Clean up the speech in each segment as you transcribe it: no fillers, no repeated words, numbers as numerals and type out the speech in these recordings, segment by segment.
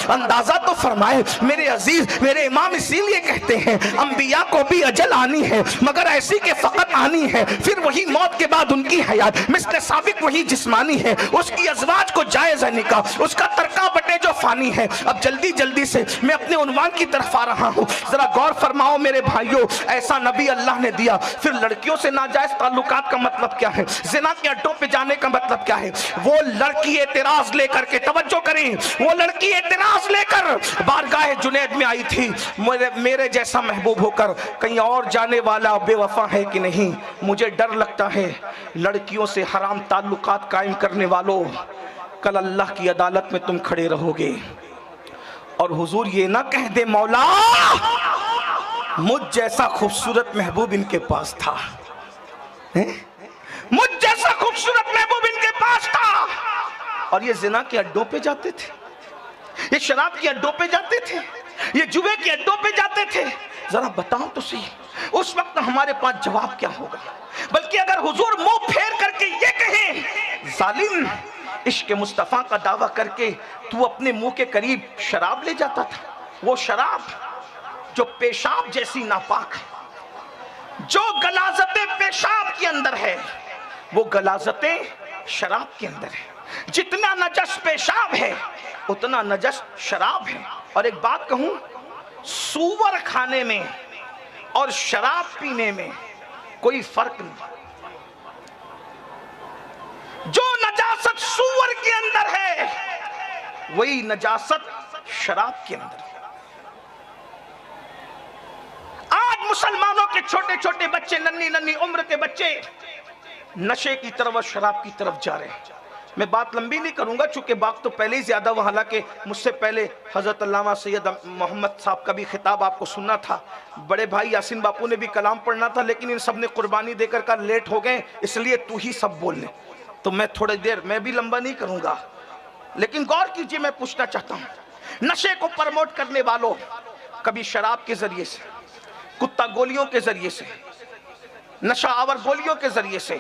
अंदाजा तो फरमाए मेरे अजीज, मेरे इमाम इसीलिए कहते हैं अंबिया को भी अजल आनी है मगर ऐसी के फकत आनी है, फिर वही मौत के बाद उनकी हयात, मिस्ल साबिक वही जिस्मानी है, उसकी अजवाज को जायज है निकाह, उसका तरका बटे जो फानी है। अब जल्दी जल्दी से मैं अपने उन्वान की तरफ आ रहा हूँ, जरा गौर फरमाओ मेरे भाइयों, ऐसा नबी अल्लाह ने दिया। फिर लड़कियों से नाजायज ताल्लुकात का मतलब क्या है, जिना के अड्डों पे जाने का मतलब क्या है। वो लड़की एतराज लेकर के, तवज्जो करें, वो लड़की एतराज लेकर बारगाह जुनैद में आई थी, मेरे जैसा महबूब होकर कहीं और जाने वाला बेवफा है कि नहीं। मुझे डर लगता है लड़कियों से हराम ताल्लुकात कायम करने वालों, कल अल्लाह की अदालत में तुम खड़े रहोगे और हुजूर ये ना कह दे मौला मुझ जैसा खूबसूरत महबूब इनके पास था, मुझ जैसा खूबसूरत महबूब इनके पास था। और ये जिना के अड्डों पे जाते थे, ये शराब के अड्डों पे जाते थे, ये जुए के अड्डों पे जाते थे। जरा बताओ तो सही उस वक्त हमारे पास जवाब क्या होगा। बल्कि अगर हुजूर मुंह फेर करके ये कहें, जालिम इश्क मुस्तफा का दावा करके तू अपने मुंह के करीब शराब ले जाता था, वो शराब जो पेशाब जैसी नापाक है, जो गलाजतें पेशाब के अंदर है वो गलाजतें शराब के अंदर है। जितना नजस पेशाब है उतना नजस शराब है। और एक बात कहूं, सूवर खाने में और शराब पीने में कोई फर्क नहीं। जो नजासत सूवर के अंदर है वही नजासत शराब के अंदर है। आज मुसलमानों के छोटे छोटे बच्चे, नन्ही नन्ही उम्र के बच्चे नशे की तरफ और शराब की तरफ जा रहे हैं। मैं बात लंबी नहीं करूंगा चूंकि बात तो पहले ही ज्यादा हुआ, हालांकि मुझसे पहले हजरत अल्लामा सैयद मोहम्मद साहब का भी खिताब आपको सुनना था, बड़े भाई यासीन बापू ने भी कलाम पढ़ना था, लेकिन इन सब ने कुर्बानी देकर का लेट हो गए, इसलिए तू ही सब बोल ले। तो मैं थोड़ी देर, मैं भी लंबा नहीं करूंगा, लेकिन गौर कीजिए, मैं पूछना चाहता हूं नशे को प्रमोट करने वालों, कभी शराब के जरिए से, कुत्ता गोलियों के जरिए से, नशा आवर गोलियों के जरिए से,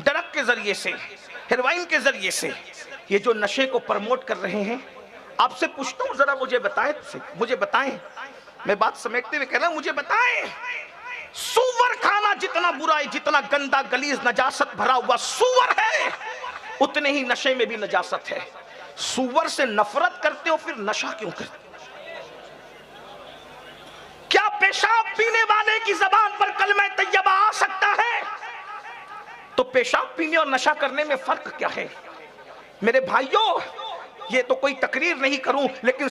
ड्रग के जरिए से, हेरोइन के जरिए से ये जो नशे को प्रमोट कर रहे हैं, आपसे पूछता हूं जरा मुझे बताएं, मुझे बताएं, मैं बात समेटते हुए कह रहा हूं, मुझे बताएं सूअर खाना जितना बुरा है, जितना गंदा गलीज नजासत भरा हुआ सूअर है, उतने ही नशे में भी नजासत है। सूअर से नफरत करते हो फिर नशा क्यों करते हो? क्या पेशाब पीने वाले की जबान पर कलमा तैयबा आ सकता है? तो पेशाब पीने और नशा करने में फर्क क्या है? मेरे भाइयों, ये तो कोई तकरीर नहीं करूं, लेकिन